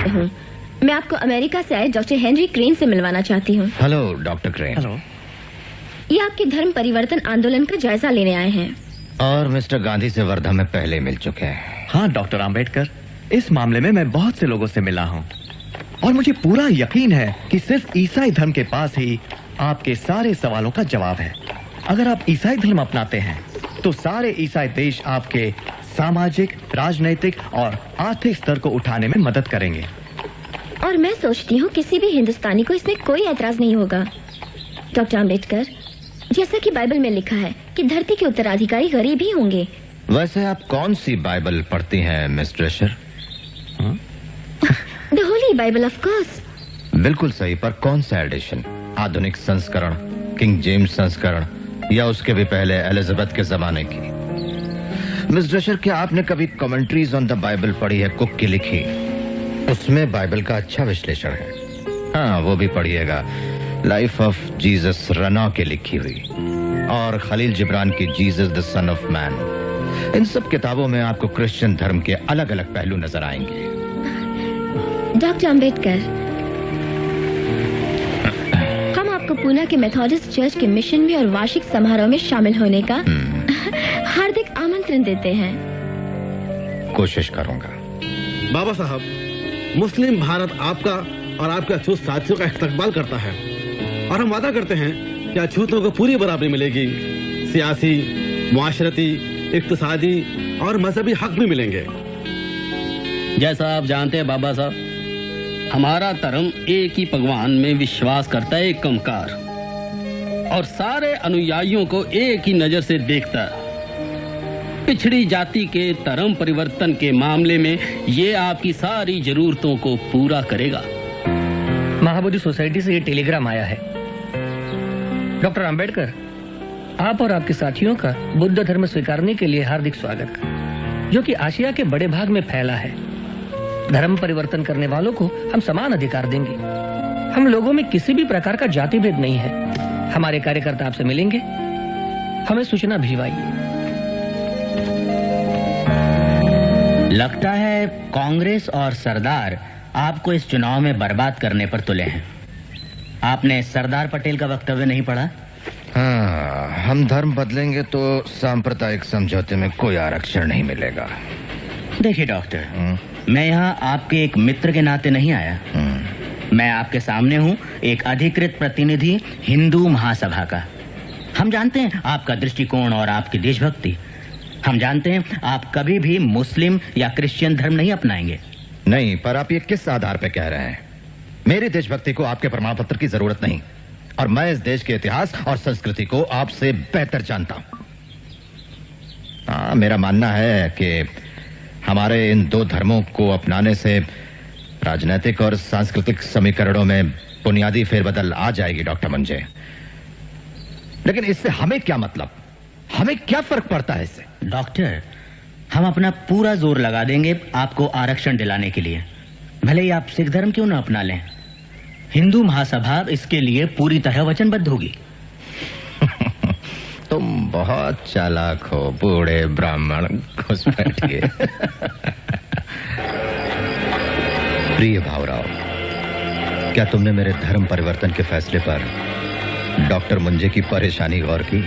हूँ। मैं आपको अमेरिका से आए डॉक्टर हेनरी क्रेन से मिलवाना चाहती हूँ। Hello doctor crane. हेलो। ये आपके धर्म परिवर्तन आंदोलन का जायजा लेने आए हैं। और मिस्टर गांधी से वर्धा में पहले मिल चुके हैं। हाँ डॉक्टर आम्बेडकर, इस मामले में मैं बहुत से लोगों से मिला हूँ और मुझे पूरा यकीन है कि सिर्फ ईसाई धर्म के पास ही आपके सारे सवालों का जवाब है। अगर आप ईसाई धर्म अपनाते हैं तो सारे ईसाई देश आपके सामाजिक, राजनैतिक और आर्थिक स्तर को उठाने में मदद करेंगे। और मैं सोचती हूँ किसी भी हिंदुस्तानी को इसमें कोई ऐतराज नहीं होगा। डॉक्टर आम्बेडकर, जैसा कि बाइबल में लिखा है कि धरती के उत्तराधिकारी गरीब ही होंगे। वैसे आप कौन सी बाइबल पढ़ती हैं miss Drescher? The holy Bible of course. बिल्कुल सही, पर कौन सा एडिशन? आधुनिक संस्करण, किंग जेम्स संस्करण, या उसके भी पहले एलिजाबेथ के जमाने की? मिस ड्रेशर, क्या आपने कभी कमेंट्रीज ऑन द बाइबल पढ़ी है? कुक की लिखी, उसमें बाइबल का अच्छा विश्लेषण है। हाँ, वो भी पढ़िएगा। लाइफ ऑफ जीसस रना के लिखी हुई, और खलील जिब्रान की Jesus the son of man. इन सब किताबों में आपको क्रिश्चियन धर्म के अलग अलग पहलू नजर आएंगे। डॉक्टर आम्बेडकर, हम आपको पूना के मेथोडिस्ट चर्च के मिशन में और वार्षिक समारोह में शामिल होने का हार्दिक आमंत्रण देते हैं। कोशिश करूंगा। बाबा साहब, मुस्लिम भारत आपका और आपके अछूत साथियों का इस्तकबाल करता है और हम वादा करते हैं कि अछूतों को पूरी बराबरी मिलेगी। सियासी, मुआशरती, इक्तिसादी और मजहबी हक भी मिलेंगे। जैसा आप जानते हैं बाबा साहब, हमारा धर्म एक ही भगवान में विश्वास करता है, एक कंकार, और सारे अनुयायियों को एक ही नजर से देखता है। पिछड़ी जाति के धर्म परिवर्तन के मामले में ये आपकी सारी जरूरतों को पूरा करेगा। महाबोधि सोसाइटी से ये टेलीग्राम आया है। डॉक्टर आम्बेडकर, आप और आपके साथियों का बुद्ध धर्म स्वीकारने के लिए हार्दिक स्वागत, जो कि आशिया के बड़े भाग में फैला है। धर्म परिवर्तन करने वालों को हम समान अधिकार देंगे। हम लोगों में किसी भी प्रकार का जाति भेद नहीं है। हमारे कार्यकर्ता आपसे मिलेंगे, हमें सूचना भिजवाइए। लगता है कांग्रेस और सरदार आपको इस चुनाव में बर्बाद करने पर तुले हैं। आपने सरदार पटेल का वक्तव्य नहीं पढ़ा? हाँ, हम धर्म बदलेंगे तो सांप्रदायिक समझौते में कोई आरक्षण नहीं मिलेगा। देखिए डॉक्टर, मैं यहाँ आपके एक मित्र के नाते नहीं आया। मैं आपके सामने हूँ एक अधिकृत प्रतिनिधि हिंदू महासभा का। हम जानते हैं आपका दृष्टिकोण और आपकी देशभक्ति। हम जानते हैं आप कभी भी मुस्लिम या क्रिश्चियन धर्म नहीं अपनाएंगे। नहीं, पर आप ये किस आधार पर कह रहे हैं? मेरी देशभक्ति को आपके प्रमाण पत्र की जरूरत नहीं, और मैं इस देश के इतिहास और संस्कृति को आपसे बेहतर जानता हूं। हाँ, मेरा मानना है कि हमारे इन दो धर्मों को अपनाने से राजनीतिक और सांस्कृतिक समीकरणों में बुनियादी फेरबदल आ जाएगी डॉक्टर मंजे। लेकिन इससे हमें क्या मतलब? हमें क्या फर्क पड़ता है इससे? डॉक्टर, हम अपना पूरा जोर लगा देंगे आपको आरक्षण दिलाने के लिए, भले ही आप सिख धर्म क्यों ना अपना लें। हिंदू महासभा इसके लिए पूरी तरह वचनबद्ध होगी। तुम बहुत चालाक हो बूढ़े ब्राह्मण, घुस बैठिए। प्रिय भावराव, क्या तुमने मेरे धर्म परिवर्तन के फैसले पर डॉक्टर मुंजे की परेशानी गौर की?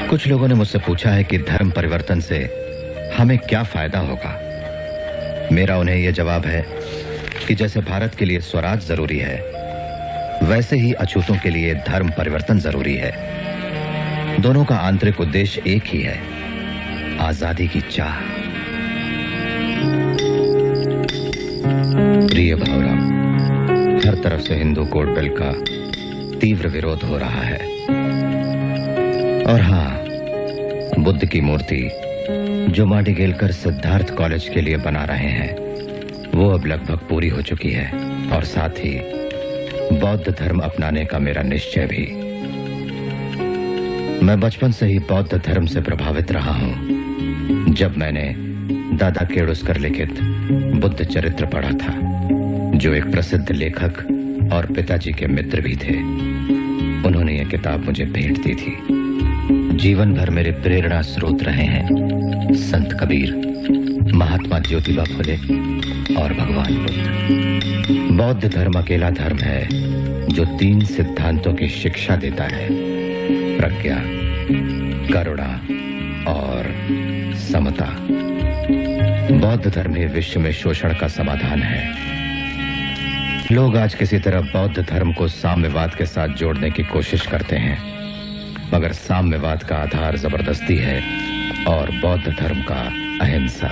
कुछ लोगों ने मुझसे पूछा है कि धर्म परिवर्तन से हमें क्या फायदा होगा। मेरा उन्हें यह जवाब है कि जैसे भारत के लिए स्वराज जरूरी है, वैसे ही अछूतों के लिए धर्म परिवर्तन जरूरी है। दोनों का आंतरिक उद्देश्य एक ही है, आजादी की चाह। प्रिय भावराव, हर तरफ से हिंदू कोड बिल का तीव्र विरोध हो रहा है। और हाँ, बुद्ध की मूर्ति जो माडिगेलकर सिद्धार्थ कॉलेज के लिए बना रहे हैं, वो अब लगभग पूरी हो चुकी है, और साथ ही बौद्ध धर्म अपनाने का मेरा निश्चय भी। मैं बचपन से ही बौद्ध धर्म से प्रभावित रहा हूं। जब मैंने दादा केडुस्कर लिखित बुद्ध चरित्र पढ़ा था, जो एक प्रसिद्ध लेखक और पिताजी के मित्र भी थे, उन्होंने यह किताब मुझे भेंट दी थी। जीवन भर मेरे प्रेरणा स्रोत रहे हैं संत कबीर, महात्मा ज्योतिबा फुले और भगवान बुद्ध। बौद्ध धर्म अकेला धर्म है जो 3 सिद्धांतों की शिक्षा देता है, प्रज्ञा, करुणा और समता। बौद्ध धर्म ही विश्व में शोषण का समाधान है। लोग आज किसी तरह बौद्ध धर्म को साम्यवाद के साथ जोड़ने की कोशिश करते हैं, मगर साम्यवाद का आधार जबरदस्ती है और बौद्ध धर्म का अहिंसा।